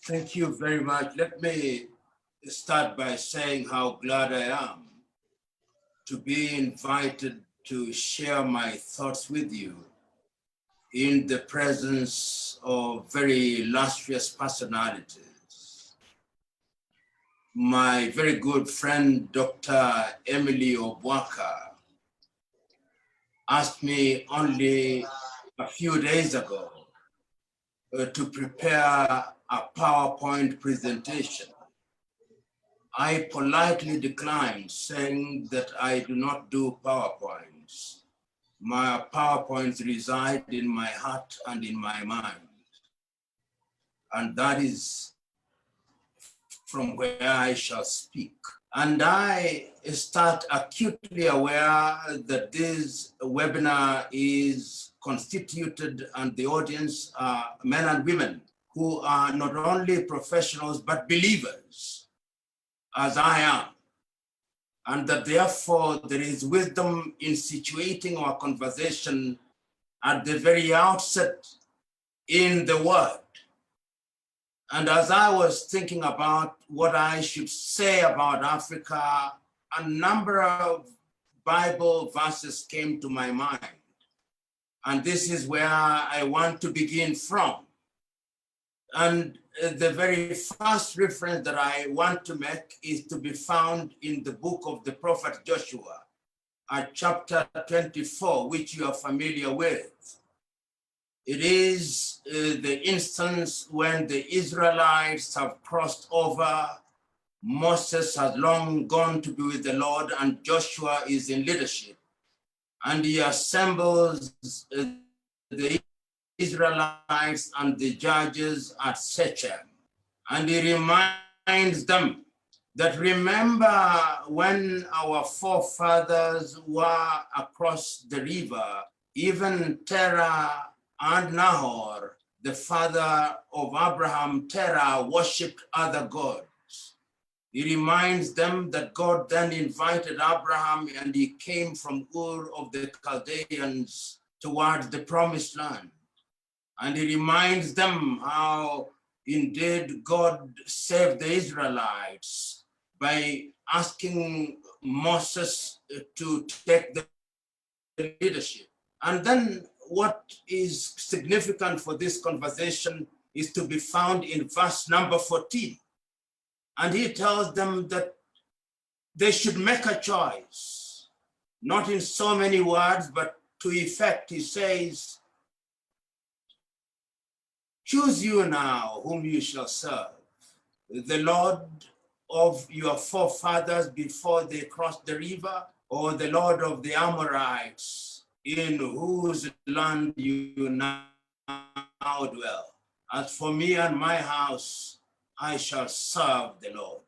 Thank you very much. Let me start by saying how glad I am to be invited to share my thoughts with you in the presence of very illustrious personalities. My very good friend, Dr. Emily Obwaka, asked me only a few days ago to prepare a PowerPoint presentation. I politely declined, saying that I do not do PowerPoints. My PowerPoints reside in my heart and in my mind. And that is from where I shall speak. And I start acutely aware that this webinar is constituted and the audience are men and women who are not only professionals, but believers, as I am. And that therefore there is wisdom in situating our conversation at the very outset in the word. And as I was thinking about what I should say about Africa, a number of Bible verses came to my mind. And this is where I want to begin from. And the very first reference that I want to make is to be found in the book of the prophet Joshua, at chapter 24, which you are familiar with. It is the instance when the Israelites have crossed over. Moses has long gone to be with the Lord, and Joshua is in leadership. And he assembles the Israelites and the judges at Shechem. And he reminds them that remember when our forefathers were across the river, even Terah and Nahor, the father of Abraham, Terah, worshipped other gods. He reminds them that God then invited Abraham and he came from Ur of the Chaldeans towards the promised land. And he reminds them how indeed God saved the Israelites by asking Moses to take the leadership. And then what is significant for this conversation is to be found in verse number 14. And he tells them that they should make a choice, not in so many words, but to effect, he says, choose you now whom you shall serve, the Lord of your forefathers before they crossed the river, or the Lord of the Amorites, in whose land you now dwell. As for me and my house, I shall serve the Lord.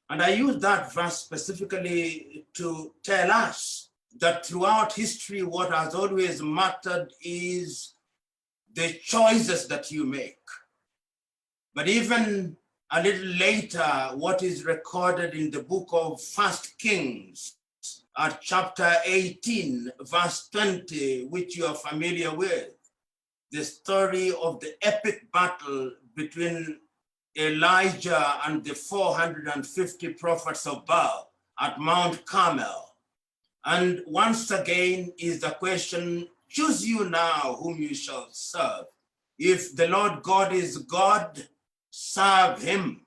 And I use that verse specifically to tell us that throughout history, what has always mattered is the choices that you make. But even a little later, what is recorded in the book of 1 Kings, at chapter 18, verse 20, which you are familiar with, the story of the epic battle between Elijah and the 450 prophets of Baal at Mount Carmel. And once again is the question, choose you now whom you shall serve. If the Lord God is God, serve him.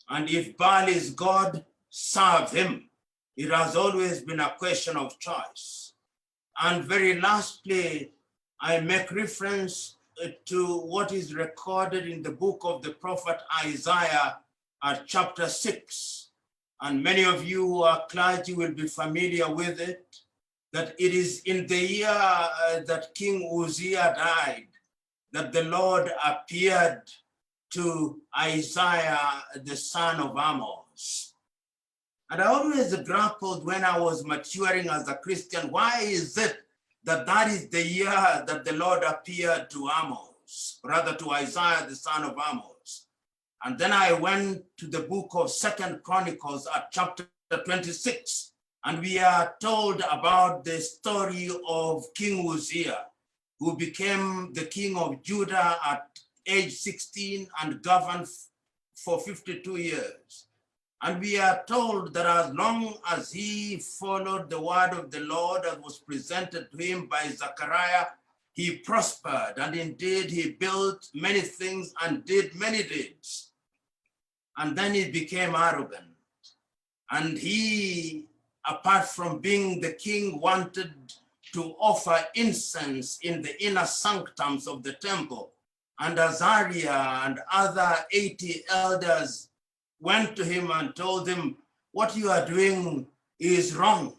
And if Baal is God, serve him. It has always been a question of choice. And very lastly, I make reference to what is recorded in the book of the prophet Isaiah at chapter 6. And many of you who are clergy will be familiar with it, that it is in the year that King Uzziah died, that the Lord appeared to Isaiah, the son of Amos. And I always grappled when I was maturing as a Christian, why is it that that is the year that the Lord appeared to Amos, rather to Isaiah, the son of Amos? And then I went to the book of 2 Chronicles at chapter 26, and we are told about the story of King Uzziah, who became the king of Judah at age 16 and governed for 52 years. And we are told that as long as he followed the word of the Lord that was presented to him by Zechariah, he prospered. And indeed, he built many things and did many deeds. And then he became arrogant. And he, apart from being the king, wanted to offer incense in the inner sanctums of the temple. And Azariah and other 80 elders went to him and told him, what you are doing is wrong.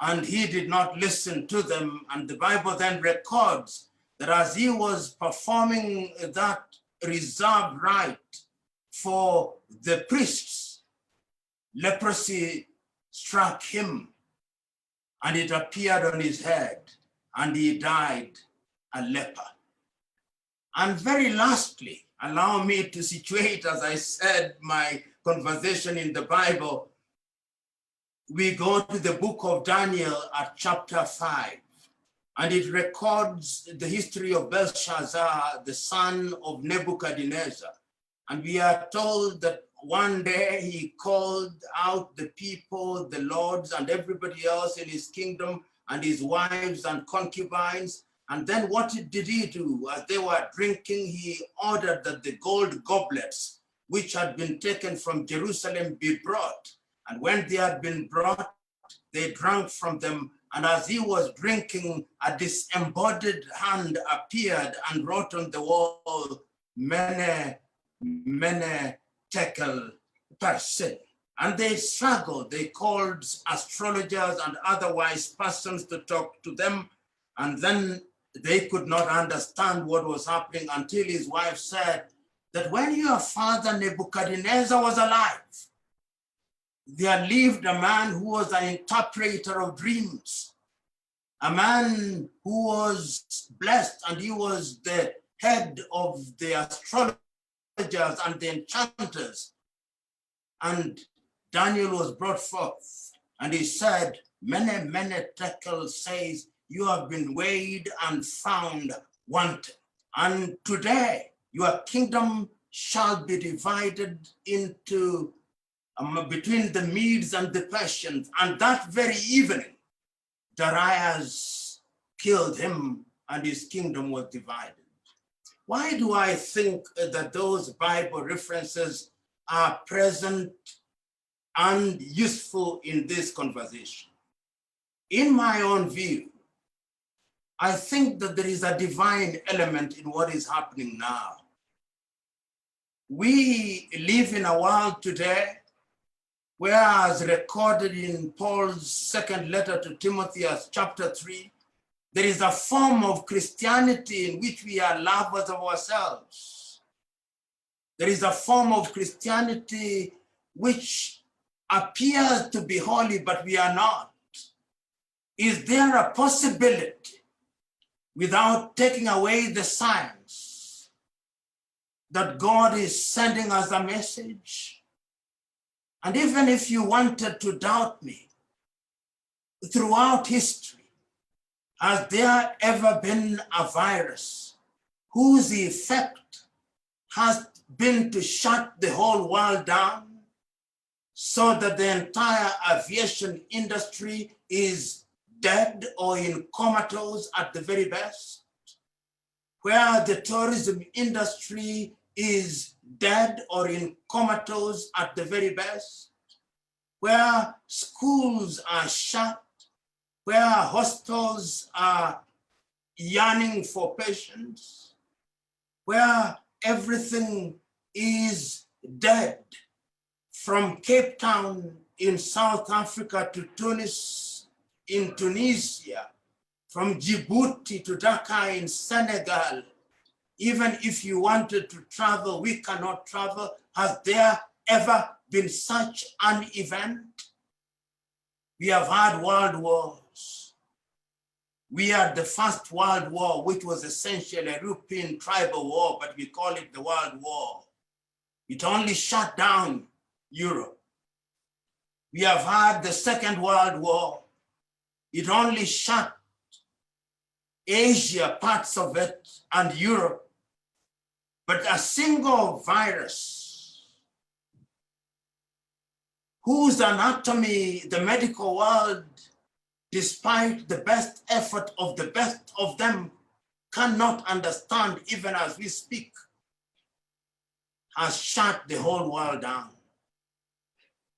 And he did not listen to them. And the Bible then records that as he was performing that reserved right for the priests, leprosy struck him and it appeared on his head and he died a leper. And very lastly, allow me to situate, as I said, my conversation in the Bible. We go to the book of Daniel at chapter 5, and it records the history of Belshazzar, the son of Nebuchadnezzar. And we are told that one day he called out the people, the lords, and everybody else in his kingdom, and his wives and concubines. And then what did he do? As they were drinking, he ordered that the gold goblets, which had been taken from Jerusalem, be brought. And when they had been brought, they drank from them. And as he was drinking, a disembodied hand appeared and wrote on the wall, Mene, Mene, Tekel, Parsin. And they struggled. They called astrologers and other wise persons to talk to them. And then they could not understand what was happening until his wife said that when your father Nebuchadnezzar was alive, there lived a man who was an interpreter of dreams, a man who was blessed, and he was the head of the astrologers and the enchanters. And Daniel was brought forth, and he said, Mene, Mene, Tekel says, you have been weighed and found wanting. And today, your kingdom shall be divided into between the Medes and the Persians. And that very evening, Darius killed him and his kingdom was divided. Why do I think that those Bible references are present and useful in this conversation? In my own view, I think that there is a divine element in what is happening now. We live in a world today where, as recorded in Paul's second letter to Timothy, as chapter 3, there is a form of Christianity in which we are lovers of ourselves. There is a form of Christianity which appears to be holy, but we are not. Is there a possibility, without taking away the science, that God is sending us a message? And even if you wanted to doubt me, throughout history, has there ever been a virus whose effect has been to shut the whole world down so that the entire aviation industry is dead or in comatose at the very best? Where the tourism industry is dead or in comatose at the very best? Where schools are shut? Where hospitals are yearning for patients? Where everything is dead, from Cape Town in South Africa to Tunis in Tunisia, from Djibouti to Dakar in Senegal. Even if you wanted to travel, we cannot travel. Has there ever been such an event? We have had world wars. We had the First World War, which was essentially a European tribal war, but we call it the World War. It only shut down Europe. We have had the Second World War. It only shut Asia, parts of it, and Europe. But a single virus whose anatomy the medical world, despite the best effort of the best of them, cannot understand even as we speak, has shut the whole world down.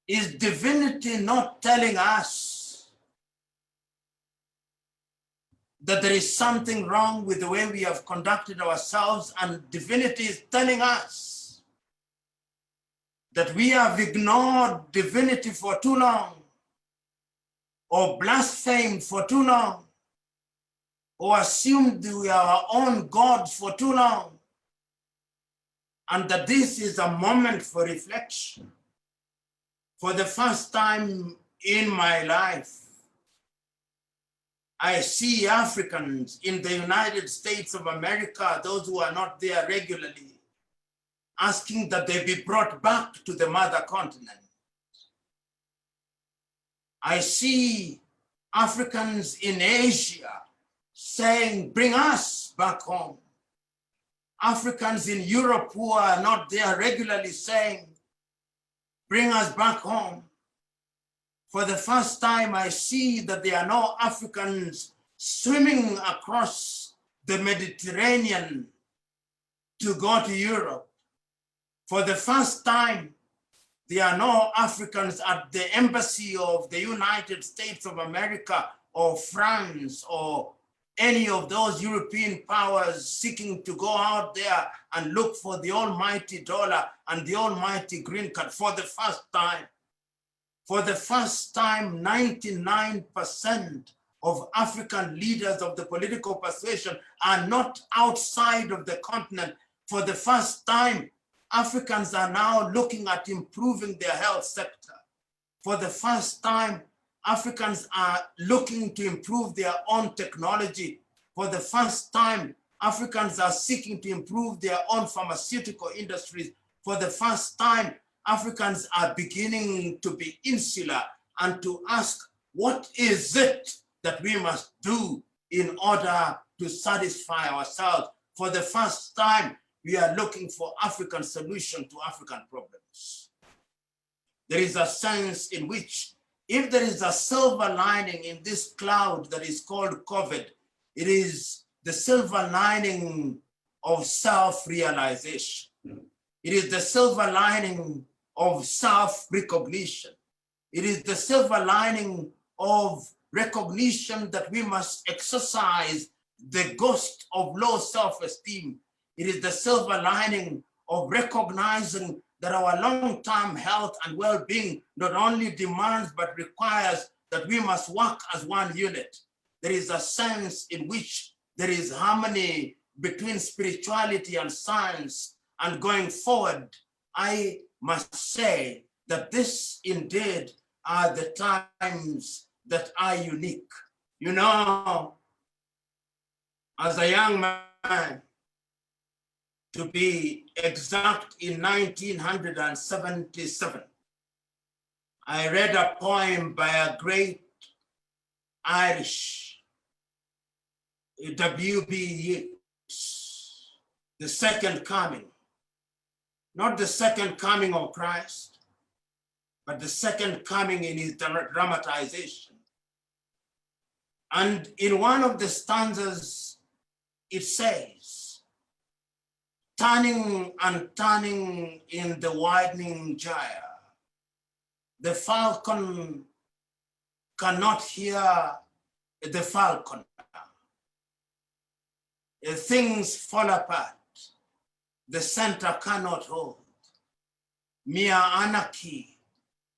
Is divinity not telling us that there is something wrong with the way we have conducted ourselves, and divinity is telling us that we have ignored divinity for too long, or blasphemed for too long, or assumed we are our own gods for too long, and that this is a moment for reflection. For the first time in my life, I see Africans in the United States of America, those who are not there regularly, asking that they be brought back to the mother continent. I see Africans in Asia saying, bring us back home. Africans in Europe who are not there regularly saying, bring us back home. For the first time, I see that there are no Africans swimming across the Mediterranean to go to Europe. For the first time, there are no Africans at the embassy of the United States of America or France or any of those European powers seeking to go out there and look for the almighty dollar and the almighty green card. For the first time, 99% of African leaders of the political persuasion are not outside of the continent. For the first time, Africans are now looking at improving their health sector. For the first time, Africans are looking to improve their own technology. For the first time, Africans are seeking to improve their own pharmaceutical industries. For the first time, Africans are beginning to be insular and to ask, what is it that we must do in order to satisfy ourselves? For the first time, we are looking for African solution to African problems. There is a sense in which if there is a silver lining in this cloud that is called COVID, it is the silver lining of self-realization. It is the silver lining of self-recognition. It is the silver lining of recognition that we must exercise the ghost of low self-esteem. It is the silver lining of recognizing that our long-term health and well-being not only demands but requires that we must work as one unit. There is a sense in which there is harmony between spirituality and science, and going forward, I must say that this indeed are the times that are unique. You know, as a young man, to be exact, in 1977, I read a poem by a great Irish, W.B. Yeats, The Second Coming. Not the second coming of Christ, but the second coming in his dramatization. And in one of the stanzas, it says, turning and turning in the widening gyre, the falcon cannot hear the falconer. Things fall apart. The center cannot hold. Mere anarchy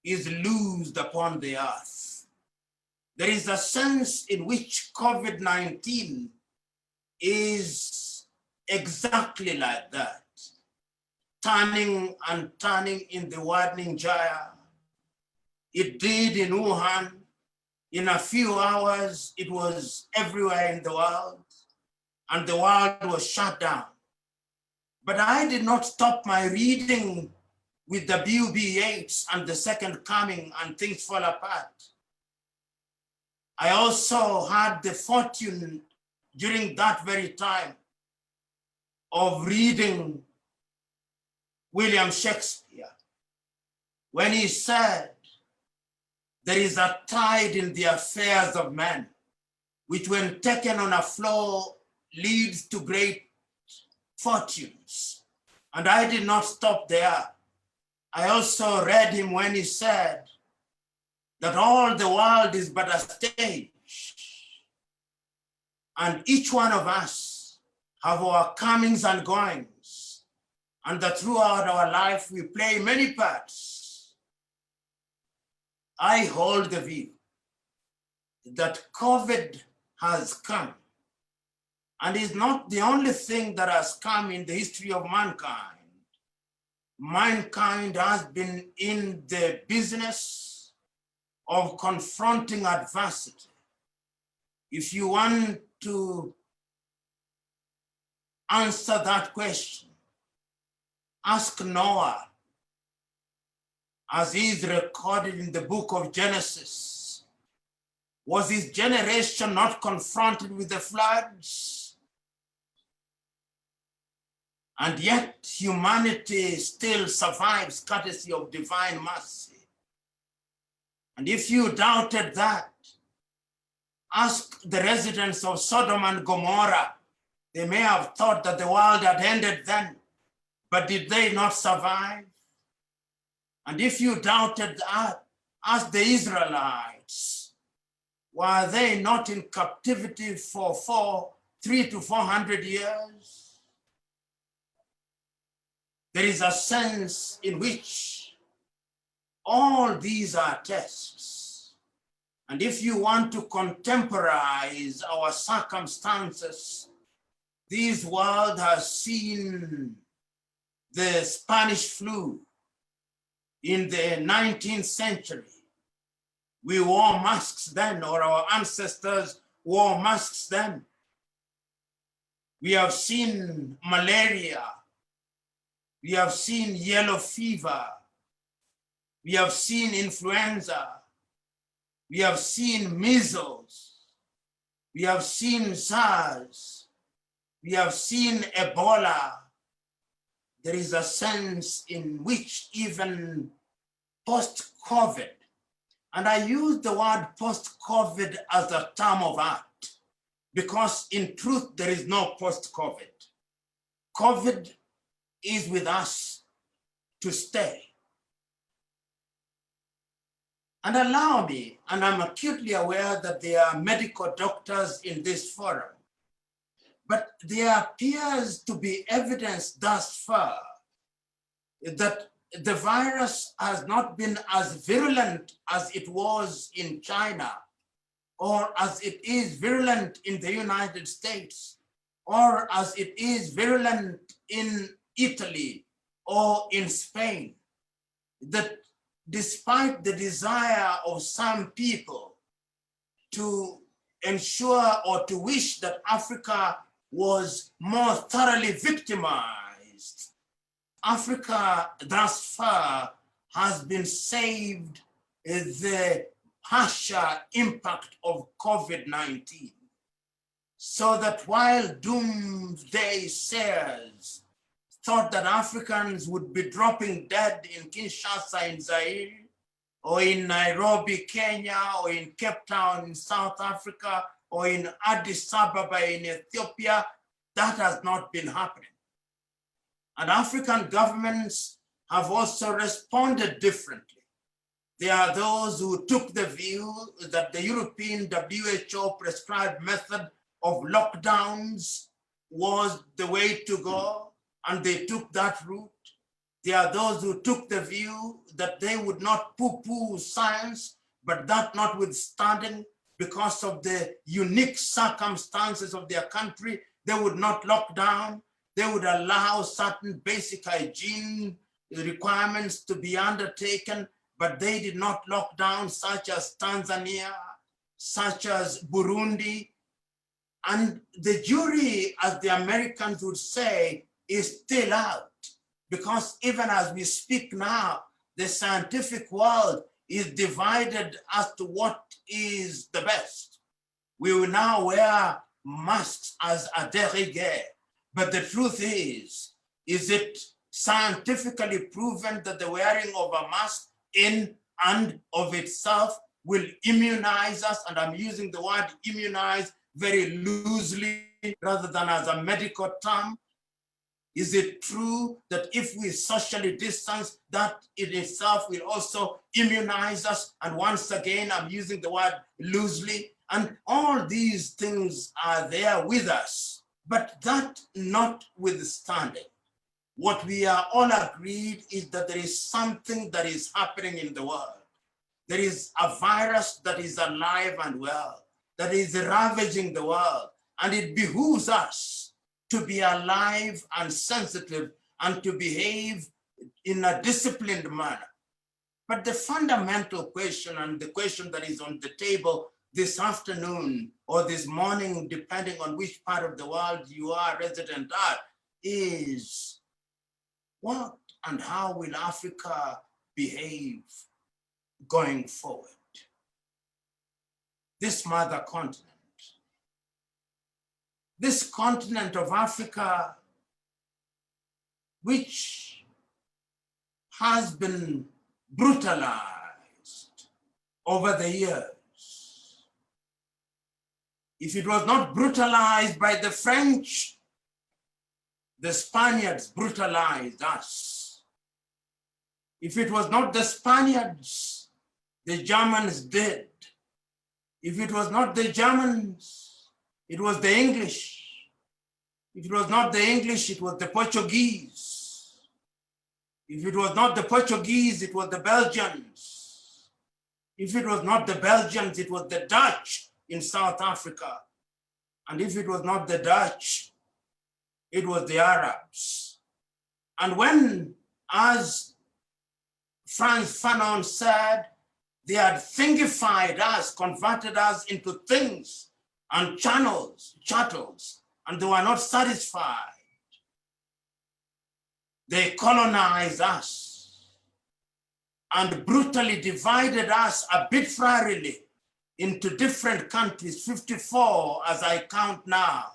is loosed upon the earth. There is a sense in which COVID-19 is exactly like that. Turning and turning in the widening gyre. It did in Wuhan. In a few hours, it was everywhere in the world, and the world was shut down. But I did not stop my reading with W.B. Yeats and the second coming and things fall apart. I also had the fortune during that very time of reading William Shakespeare when he said, There is a tide in the affairs of men, which when taken on a flow leads to great fortunes. And I did not stop there. I also read him when he said that all the world is but a stage, and each one of us have our comings and goings, and that throughout our life we play many parts. I hold the view that COVID has come and is not the only thing that has come in the history of mankind. Mankind has been in the business of confronting adversity. If you want to answer that question, ask Noah, as is recorded in the book of Genesis. Was his generation not confronted with the floods? And yet humanity still survives courtesy of divine mercy. And if you doubted that, ask the residents of Sodom and Gomorrah. They may have thought that the world had ended then, but did they not survive? And if you doubted that, ask the Israelites. Were they not in captivity for 300 to 400 years? There is a sense in which all these are tests. And if you want to contemporize our circumstances, this world has seen the Spanish flu in the 19th century. We wore masks then, or our ancestors wore masks then. We have seen malaria. We have seen yellow fever. We have seen influenza. We have seen measles. We have seen SARS. We have seen Ebola. There is a sense in which even post-COVID, and I use the word post-COVID as a term of art, because in truth, there is no post-COVID. COVID is with us to stay. And allow me, and I'm acutely aware that there are medical doctors in this forum, but there appears to be evidence thus far that the virus has not been as virulent as it was in China, or as it is virulent in the United States, or as it is virulent in Italy or in Spain. That despite the desire of some people to ensure or to wish that Africa was more thoroughly victimized, Africa thus far has been saved the harsher impact of COVID-19. So that while doomsday sayers thought that Africans would be dropping dead in Kinshasa in Zaire, or in Nairobi, Kenya, or in Cape Town in South Africa, or in Addis Ababa in Ethiopia, that has not been happening. And African governments have also responded differently. There are those who took the view that the European WHO prescribed method of lockdowns was the way to go, and they took that route. There are those who took the view that they would not poo-poo science, but that notwithstanding, because of the unique circumstances of their country, they would not lock down. They would allow certain basic hygiene requirements to be undertaken, but they did not lock down, such as Tanzania, such as Burundi. And the jury, as the Americans would say, is still out, because even as we speak now, the scientific world is divided as to what is the best. We will now wear masks as a de rigueur, but the truth is it scientifically proven that the wearing of a mask in and of itself will immunize us, and I'm using the word immunize very loosely rather than as a medical term? Is it true that if we socially distance, that in itself will also immunize us? And once again, I'm using the word loosely. And all these things are there with us. But that notwithstanding, what we are all agreed is that there is something that is happening in the world. There is a virus that is alive and well, that is ravaging the world. And it behooves us to be alive and sensitive and to behave in a disciplined manner. But the fundamental question, and the question that is on the table this afternoon or this morning, depending on which part of the world you are resident at, is what and how will Africa behave going forward? This mother continent, this continent of Africa, which has been brutalized over the years. If it was not brutalized by the French, the Spaniards brutalized us. If it was not the Spaniards, the Germans did. If it was not the Germans, it was the English. If it was not the English, it was the Portuguese. If it was not the Portuguese, it was the Belgians. If it was not the Belgians, it was the Dutch in South Africa. And if it was not the Dutch, it was the Arabs. And when, as Frantz Fanon said, they had thingified us, converted us into things and chattels, and they were not satisfied. They colonized us and brutally divided us arbitrarily into different countries, 54 as I count now.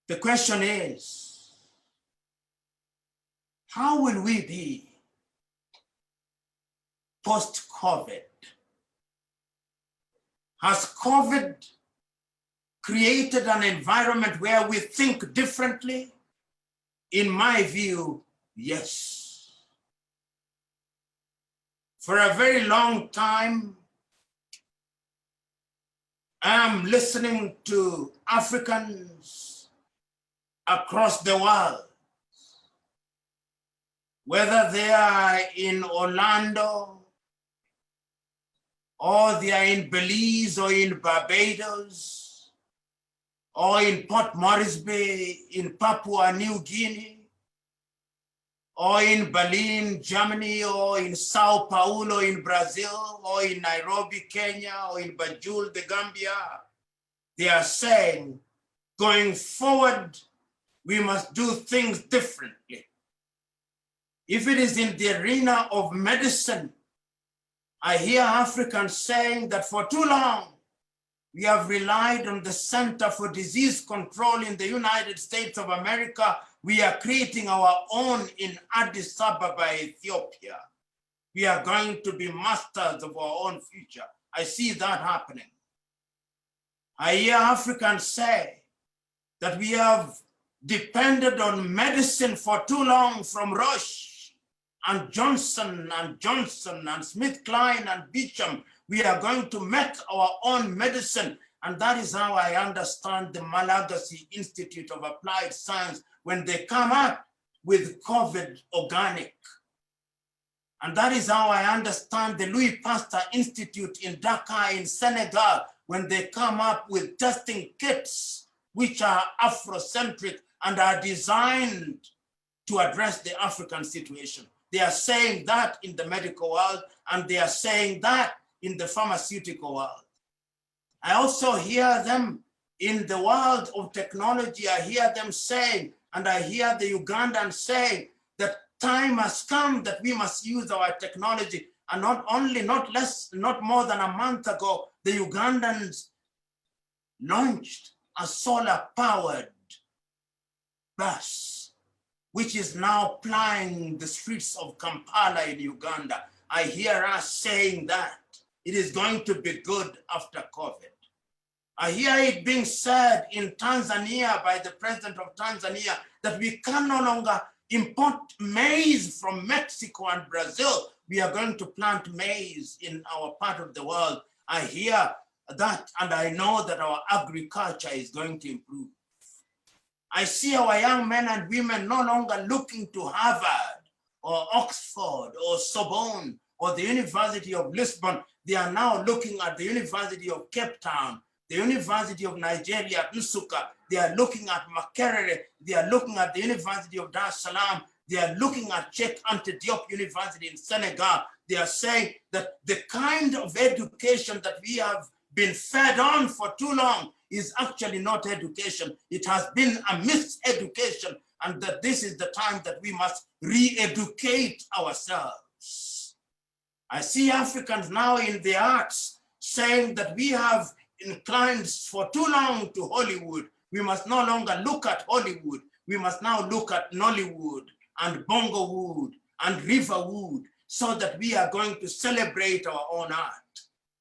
The question is, how will we be post-COVID? Has COVID created an environment where we think differently? In my view, yes. For a very long time, I am listening to Africans across the world, whether they are in Orlando, or they are in Belize or in Barbados, or in Port Moresby in Papua New Guinea, or in Berlin, Germany, or in Sao Paulo in Brazil, or in Nairobi, Kenya, or in Banjul, the Gambia. They are saying, going forward, we must do things differently. If it is in the arena of medicine, I hear Africans saying that for too long, we have relied on the Center for Disease Control in the United States of America. We are creating our own in Addis Ababa, Ethiopia. We are going to be masters of our own future. I see that happening. I hear Africans say that we have depended on medicine for too long from Roche and Johnson and Johnson and SmithKline and Beecham. We are going to make our own medicine. And that is how I understand the Malagasy Institute of Applied Science when they come up with COVID organic. And that is how I understand the Louis Pasteur Institute in Dakar in Senegal when they come up with testing kits which are Afrocentric and are designed to address the African situation. They are saying that in the medical world, and they are saying that in the pharmaceutical world. I also hear them in the world of technology. I hear them saying, and I hear the Ugandans saying that time has come that we must use our technology. And not more than a month ago, the Ugandans launched a solar-powered bus which is now plying the streets of Kampala in Uganda. I hear us saying that it is going to be good after COVID. I hear it being said in Tanzania by the president of Tanzania that we can no longer import maize from Mexico and Brazil. We are going to plant maize in our part of the world. I hear that, and I know that our agriculture is going to improve. I see our young men and women no longer looking to Harvard or Oxford or Sorbonne or the University of Lisbon. They are now looking at the University of Cape Town, the University of Nigeria, Nsukka. They are looking at Makerere. They are looking at the University of Dar es Salaam. They are looking at Cheikh Anta Diop University in Senegal. They are saying that the kind of education that we have been fed on for too long is actually not education. It has been a miseducation, and that this is the time that we must re-educate ourselves. I see Africans now in the arts saying that we have inclined for too long to Hollywood. We must no longer look at Hollywood. We must now look at Nollywood and Bongowood and Riverwood, so that we are going to celebrate our own art.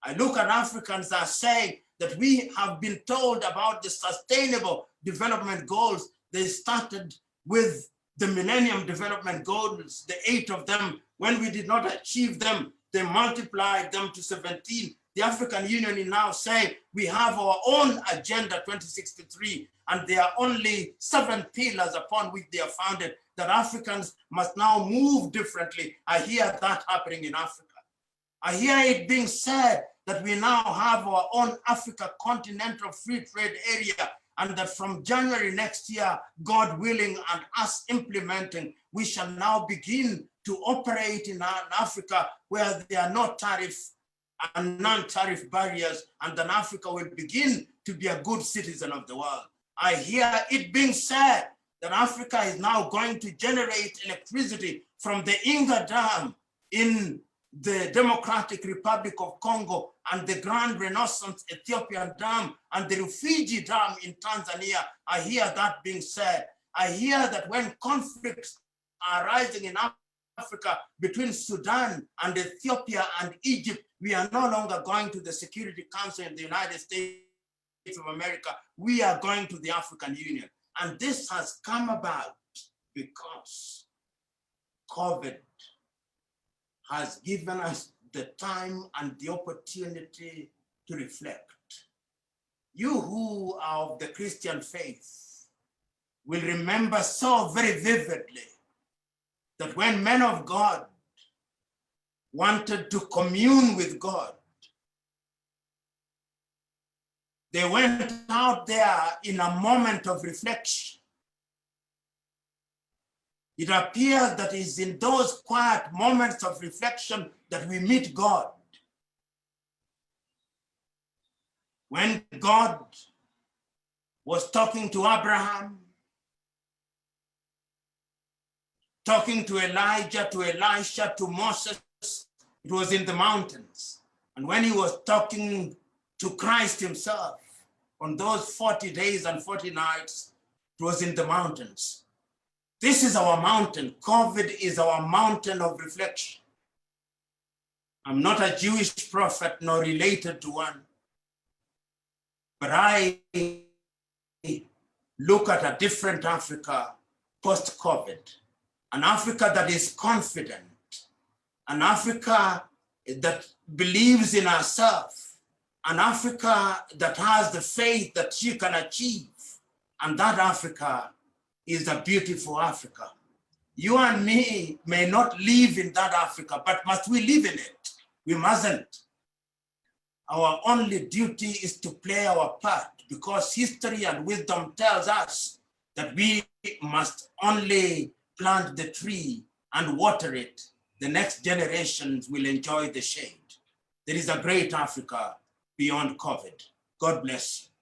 I look at Africans that are saying that we have been told about the sustainable development goals. They started with the Millennium Development Goals, the 8 of them. When we did not achieve them, they multiplied them to 17. The African Union is now saying we have our own Agenda 2063, and there are only 7 pillars upon which they are founded, that Africans must now move differently. I hear that happening in Africa. I hear it being said that we now have our own Africa Continental Free Trade Area, and that from January next year, God willing, and us implementing, we shall now begin to operate in Africa where there are no tariff and non-tariff barriers, and then Africa will begin to be a good citizen of the world. I hear it being said that Africa is now going to generate electricity from the Inga Dam in the Democratic Republic of Congo, and the Grand Renaissance Ethiopian Dam, and the Rufiji Dam in Tanzania. I hear that being said. I hear that when conflicts are rising in Africa between Sudan and Ethiopia and Egypt, we are no longer going to the Security Council in the United States of America. We are going to the African Union. And this has come about because COVID has given us the time and the opportunity to reflect. You who are of the Christian faith will remember so very vividly that when men of God wanted to commune with God, they went out there in a moment of reflection. It appears that it's in those quiet moments of reflection that we meet God. When God was talking to Abraham, talking to Elijah, to Elisha, to Moses, it was in the mountains. And when he was talking to Christ himself on those 40 days and 40 nights, it was in the mountains. This is our mountain. COVID is our mountain of reflection. I'm not a Jewish prophet nor related to one, but I look at a different Africa post-COVID, an Africa that is confident, an Africa that believes in herself, an Africa that has the faith that she can achieve, and that Africa is a beautiful Africa. You and me may not live in that Africa, but must we live in it? We mustn't. Our only duty is to play our part, because history and wisdom tells us that we must only plant the tree and water it. The next generations will enjoy the shade. There is a great Africa beyond COVID. God bless you.